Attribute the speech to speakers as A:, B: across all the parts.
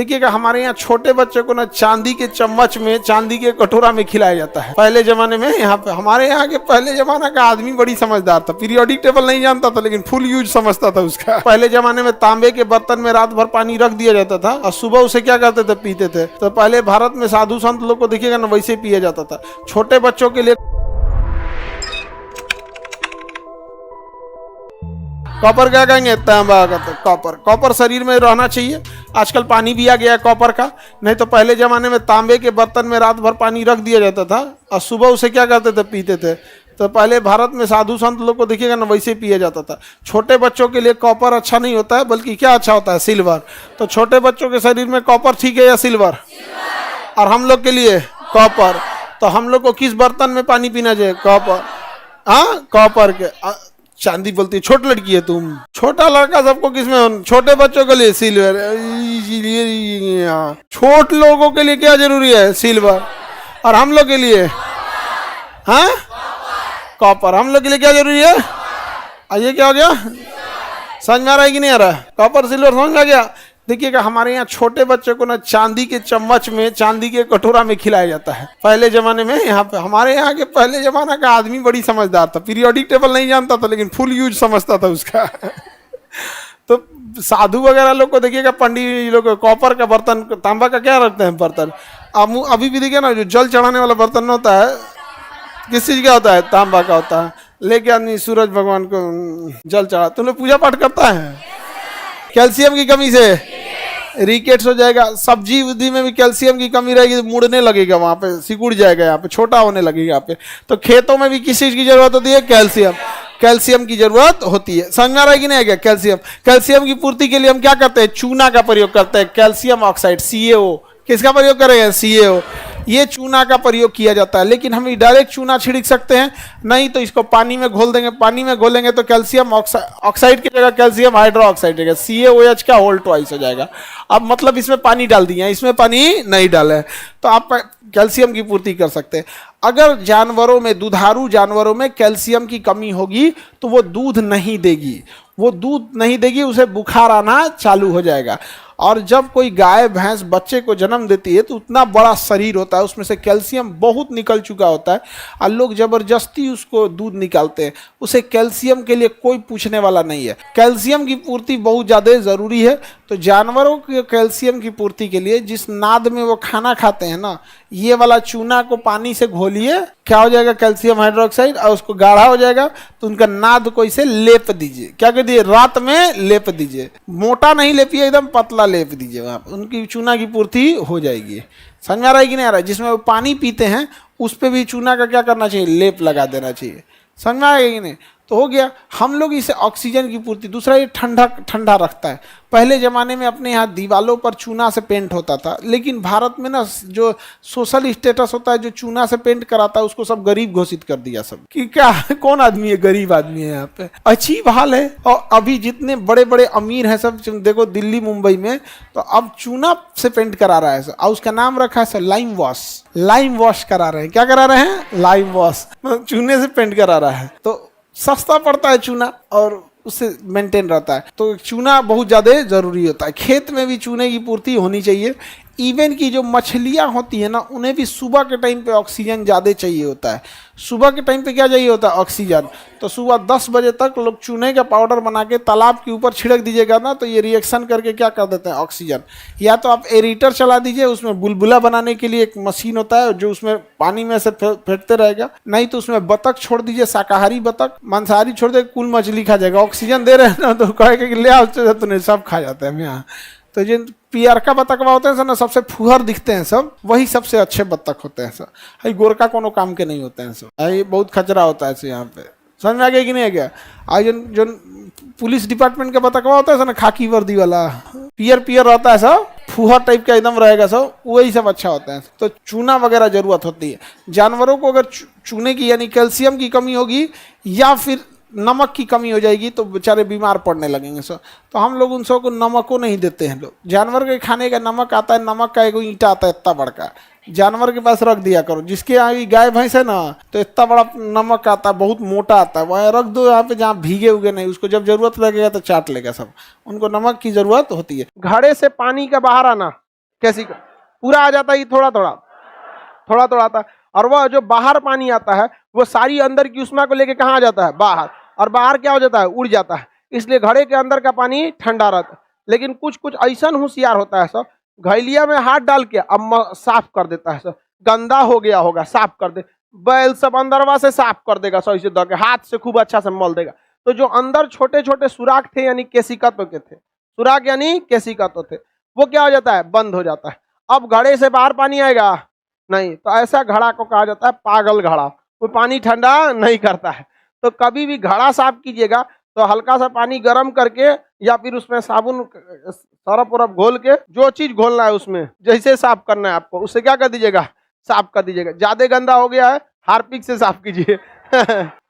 A: देखिएगा हमारे यहाँ छोटे बच्चों को ना चांदी के चम्मच में, चांदी के कटोरा में खिलाया जाता है। पहले जमाने में यहाँ पे हमारे यहाँ के पहले जमाना का आदमी बड़ी समझदार था, पीरियोडिक टेबल नहीं जानता था लेकिन फुल यूज समझता था उसका। पहले जमाने में तांबे के बर्तन में रात भर पानी रख दिया जाता था और सुबह उसे क्या करते थे, पीते थे। तो पहले भारत में साधु संत लोग को देखिएगा ना वैसे पिया जाता था। छोटे बच्चों के लिए कॉपर क्या कहेंगे, तांबा का। तो कॉपर शरीर में रहना चाहिए। आजकल पानी भी आ गया है कॉपर का, नहीं तो पहले जमाने में तांबे के बर्तन में रात भर पानी रख दिया जाता था और सुबह उसे क्या करते थे, पीते थे। तो पहले भारत में साधु संत लोग को देखिएगा ना वैसे पिया जाता था। छोटे बच्चों के लिए कॉपर अच्छा नहीं होता है, बल्कि क्या अच्छा होता है, सिल्वर। तो छोटे बच्चों के शरीर में कॉपर ठीक है या सिल्वर? और हम लोग के लिए कॉपर। तो हम लोग को किस बर्तन में पानी पीना चाहिए? कॉपर। हाँ, कॉपर के। चांदी बोलती है छोट लड़की है तुम। छोटा लड़का सबको किसमें? छोटे बच्चों के लिए सिल्वर। छोट लोगों के लिए क्या जरूरी है? सिल्वर। और हम लोग के लिए हाँ, कॉपर। हम लोग के लिए क्या जरूरी है? ये क्या हो गया, समझ में आ रहा है कि नहीं आ रहा? कॉपर सिल्वर समझ में आ गया। देखिएगा हमारे यहाँ छोटे बच्चों को ना चांदी के चम्मच में, चांदी के कटोरा में खिलाया जाता है। पहले जमाने में यहाँ पे हमारे यहाँ के पहले जमाना का आदमी बड़ी समझदार था, पीरियोडिक टेबल नहीं जानता था लेकिन फुल यूज समझता था उसका। तो साधु वगैरह लोग को देखिएगा, पंडित लोग कॉपर का बर्तन, तांबा का क्या रखते हैं बर्तन। अभी भी देखिए ना, जो जल चढ़ाने वाला बर्तन होता है किस चीज का होता है? तांबा का होता है। लेके आदमी सूरज भगवान को जल चढ़ा। तुम लोग पूजा पाठ करता है? कैल्शियम की कमी से रिकेट्स हो जाएगा। सब्जी उब्जी में भी कैल्शियम की कमी रहेगी तो मुड़ने लगेगा, वहाँ पे सिकुड़ जाएगा, यहाँ पे छोटा होने लगेगा यहाँ पे। तो खेतों में भी किस चीज की जरूरत होती है? कैल्शियम। कैल्शियम की जरूरत होती है। समझ में आ रहा है कि नहीं? क्या कैल्शियम? कैल्शियम की पूर्ति के लिए हम क्या करते हैं? चूना का प्रयोग करते हैं, कैल्शियम ऑक्साइड, CaO। किसका प्रयोग करेंगे? CaO। ये चूना का प्रयोग किया जाता है। लेकिन हम डायरेक्ट चूना छिड़क सकते हैं? नहीं, तो इसको पानी में घोल देंगे। पानी में घोलेंगे तो कैल्शियम ऑक्साइड की जगह कैल्शियम हाइड्रोक्साइड देगा, CaOH का होल ट्वाइस हो जाएगा। अब मतलब इसमें पानी डाल दिया, इसमें पानी नहीं डाले तो आप कैल्शियम की पूर्ति कर सकते हैं। अगर जानवरों में, दुधारू जानवरों में कैल्शियम की कमी होगी तो वो दूध नहीं देगी। वो दूध नहीं देगी, उसे बुखार आना चालू हो जाएगा। और जब कोई गाय भैंस बच्चे को जन्म देती है तो उतना बड़ा शरीर होता है, उसमें से कैल्शियम बहुत निकल चुका होता है और लोग जबरदस्ती उसको दूध निकालते हैं। उसे कैल्शियम के लिए कोई पूछने वाला नहीं है। कैल्शियम की पूर्ति बहुत ज़्यादा ज़रूरी है। तो जानवरों के कैल्शियम की पूर्ति के लिए जिस नाद में वो खाना खाते हैं ना, ये वाला चूना को पानी से घोलिए, क्या हो जाएगा? कैल्शियम हाइड्रोक्साइड, और उसको गाढ़ा हो जाएगा तो उनका नाद को इसे लेप दीजिए। क्या कर दिए? रात में लेप दीजिए। मोटा नहीं लेपिए, एकदम पतला लेप दीजिए, वहाँ पर उनकी चूना की पूर्ति हो जाएगी। समझ में आ रहा है कि नहीं आ रहा है? जिसमें वो पानी पीते हैं उस पर भी चूना का क्या करना चाहिए? लेप लगा देना चाहिए। समझ में आएगा कि नहीं? तो हो गया। हम लोग इसे ऑक्सीजन की पूर्ति। दूसरा, ये ठंडा ठंडा रखता है। पहले ज़माने में अपने यहाँ दीवालों पर चूना से पेंट होता था, लेकिन भारत में ना जो सोशल स्टेटस होता है, जो चूना से पेंट कराता है उसको सब गरीब घोषित कर दिया सब। कि क्या कौन आदमी है? गरीब आदमी है यहाँ पे। अजीब हाल है। और अभी जितने बड़े बड़े अमीर हैं सब देखो दिल्ली मुंबई में, तो अब चूना से पेंट करा रहा है और उसका नाम रखा है sir lime wash. Lime wash करा रहे हैं। क्या करा रहे हैं? लाइम वॉश, मतलब चूने से पेंट करा रहा है। तो सस्ता पड़ता है चूना और उससे मेंटेन रहता है। तो चूना बहुत ज़्यादा ज़रूरी होता है। खेत में भी चूने की पूर्ति होनी चाहिए। इवन की जो मछलियाँ होती हैं ना, उन्हें भी सुबह के टाइम पे ऑक्सीजन ज़्यादा चाहिए होता है। सुबह के टाइम पे क्या चाहिए होता है? ऑक्सीजन। तो सुबह 10 बजे तक लोग चूने का पाउडर बना के तालाब के ऊपर छिड़क दीजिएगा ना, तो ये रिएक्शन करके क्या कर देते हैं? ऑक्सीजन। या तो आप एरीटर चला दीजिए, उसमें बुलबुला बनाने के लिए एक मशीन होता है जो उसमें पानी में से फेंकते रहेगा। नहीं तो उसमें बतख छोड़ दीजिए, शाकाहारी बतख। मांसाहारी छोड़ दे, कुल मछली खा जाएगा। ऑक्सीजन दे रहे हैं ना, तो कहेगा कि ले आओ, तूने सब खा जाते हैं यहाँ। तो जिन पियरका बतखवा होते हैं सर ना, सबसे फुहर दिखते हैं सब, वही सबसे अच्छे बतख होते हैं सर। हाई गोरका कोनो काम के नहीं होते हैं सर। ये बहुत खचरा होता है सर यहाँ पे। समझ में आ गया कि नहीं आ गया? आज जो पुलिस डिपार्टमेंट का बतखवा होता है सर ना, खाकी वर्दी वाला, पियर रहता है सब, फुहर टाइप का एकदम रहेगा सब, वही सब अच्छा होता है। तो चूना वगैरह जरूरत होती है। जानवरों को अगर चूने की यानी कैल्शियम की कमी होगी या फिर नमक की कमी हो जाएगी तो बेचारे बीमार पड़ने लगेंगे सर। तो हम लोग उन सबको नमक नहीं देते हैं। लोग जानवर के खाने का नमक आता है, नमक का एक ईंटा आता है इतना बड़का, जानवर के पास रख दिया करो। जिसके यहाँ गाय भैंस है ना, तो इतना बड़ा नमक आता है, बहुत मोटा आता है, वहाँ रख दो यहाँ पे, जहाँ भीगे उगे नहीं। उसको जब जरूरत लगेगा तो चाट लेगा सब। उनको नमक की जरूरत होती है। घड़े से पानी का बाहर आना कैसी का पूरा आ जाता है, थोड़ा थोड़ा आता है। और वह जो बाहर पानी आता है वो सारी अंदर की उष्मा को लेके कहाँ आ जाता है, बाहर। और बाहर क्या हो जाता है, उड़ जाता है। इसलिए घड़े के अंदर का पानी ठंडा रहता है। लेकिन कुछ कुछ ऐसा होशियार होता है सब, घैलिया में हाथ डाल के अब साफ कर देता है सब, गंदा हो गया होगा साफ कर दे, बैल सब अंदरवा से साफ कर देगा, सही से के हाथ से खूब अच्छा से मल देगा। तो जो अंदर छोटे छोटे सुराख थे यानी केशिकात्व के थे, सुराख यानी केशिकात्व थे, वो क्या हो जाता है, बंद हो जाता है। अब घड़े से बाहर पानी आएगा नहीं, तो ऐसा घड़ा को कहा जाता है पागल घड़ा, वो पानी ठंडा नहीं करता है। तो कभी भी घड़ा साफ कीजिएगा तो हल्का सा पानी गर्म करके या फिर उसमें साबुन सरफ उरफ घोल के, जो चीज घोलना है उसमें जैसे साफ करना है आपको, उससे क्या कर दीजिएगा, साफ कर दीजिएगा। ज्यादा गंदा हो गया है हार्पिक से साफ कीजिए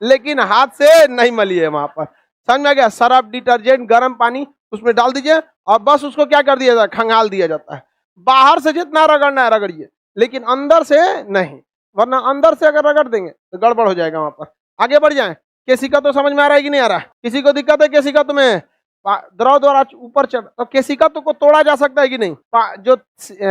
A: लेकिन हाथ से नहीं मलिए वहां पर, समझ में आ गया। सरफ डिटर्जेंट गर्म पानी उसमें डाल दीजिए और बस उसको क्या कर दिया जाता है, खंगाल दिया जाता है। बाहर से जितना रगड़ना है रगड़िए, लेकिन अंदर से नहीं, वरना अंदर से अगर रगड़ देंगे तो गड़बड़ हो जाएगा वहां पर। आगे बढ़ जाए। केशिका तो समझ में आ रहा है कि नहीं आ रहा है? किसी को दिक्कत है केशिका तुम्हें? द्रव द्वारा ऊपर चढ़, तो केशिका तो को तोड़ा जा सकता है कि नहीं? जो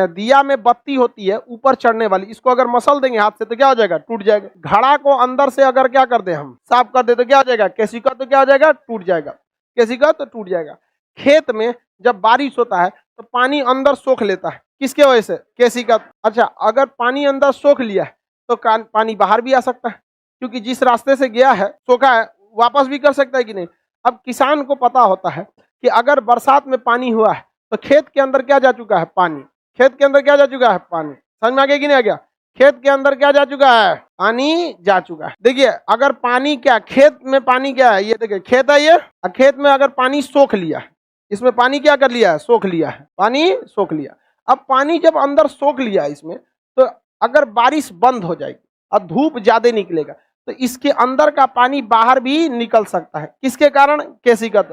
A: दिया में बत्ती होती है ऊपर चढ़ने वाली, इसको अगर मसल देंगे हाथ से तो क्या हो जाएगा, टूट जाएगा। घड़ा को अंदर से अगर क्या कर दे, हम साफ कर दे तो क्या हो जाएगा, केशिका तो क्या हो जाएगा, टूट जाएगा। केशिका तो टूट जाएगा। खेत में जब बारिश होता है तो पानी अंदर सोख लेता है, किसके वजह से, केशिका। अच्छा, अगर पानी अंदर सोख लिया है तो पानी बाहर भी आ सकता है, क्योंकि जिस रास्ते से गया है सोखा है वापस भी कर सकता है कि नहीं। अब किसान को पता होता है कि अगर बरसात में पानी हुआ है तो खेत के अंदर क्या जा चुका है, पानी। खेत के अंदर क्या जा चुका है, पानी। समझ में आ गया कि नहीं आ गया? खेत के अंदर क्या जा चुका है, पानी जा चुका है। देखिए अगर पानी क्या, खेत में पानी क्या है, ये देखिए खेत है ये, खेत में अगर पानी सोख लिया है, इसमें पानी क्या कर लिया है, सोख लिया है, पानी सोख लिया। अब पानी जब अंदर सोख लिया इसमें, तो अगर बारिश बंद हो जाएगी और धूप ज्यादा निकलेगा तो इसके अंदर का पानी बाहर भी निकल सकता है, किसके कारण, केशिका।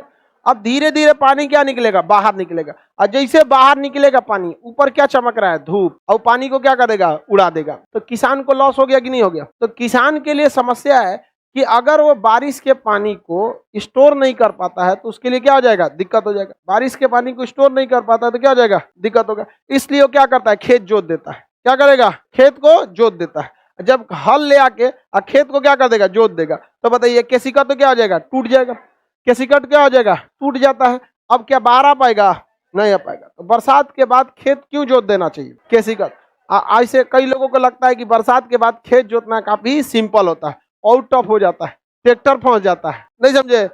A: अब धीरे धीरे पानी क्या निकलेगा, बाहर निकलेगा। और जैसे बाहर निकलेगा पानी, ऊपर क्या चमक रहा है, धूप, और पानी को क्या करेगा, उड़ा देगा। तो किसान को लॉस हो गया कि नहीं हो गया? तो किसान के लिए समस्या है कि अगर वो बारिश के पानी को स्टोर नहीं कर पाता है तो उसके लिए क्या हो जाएगा, दिक्कत हो जाएगा। बारिश के पानी को स्टोर नहीं कर पाता है तो क्या हो जाएगा, दिक्कत होगा। इसलिए वो क्या करता है, खेत जोत देता है। क्या करेगा, खेत को जोत देता है। जब हल ले आके खेत को क्या कर देगा, जोत देगा। तो बताइए केशिका तो क्या हो जाएगा, टूट जाएगा। केशिका क्या हो जाएगा, टूट जाता है। अब क्या बाहर आ पाएगा, नहीं आ पाएगा। तो बरसात के बाद खेत क्यों जोत देना चाहिए, केशिका। ऐसे कई लोगों को लगता है कि बरसात के बाद खेत जोतना काफी सिंपल होता है, आउट ऑफ हो जाता है, ट्रैक्टर पहुंच जाता है, नहीं समझे।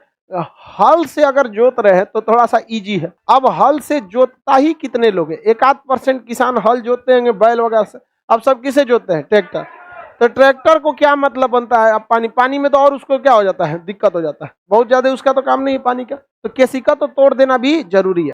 A: हल से अगर जोत रहे तो थोड़ा सा इजी है। अब हल से जोतता ही कितने लोग हैं, 1-8% किसान हल जोतते हैं बैल वगैरह से। अब सब किसे जोतते हैं, ट्रैक्टर। तो ट्रैक्टर को क्या मतलब बनता है, अब पानी में तो और उसको क्या हो जाता है, दिक्कत हो जाता है, बहुत ज्यादा उसका तो काम नहीं है पानी का। तो केशिका तो तोड़ देना भी जरूरी है।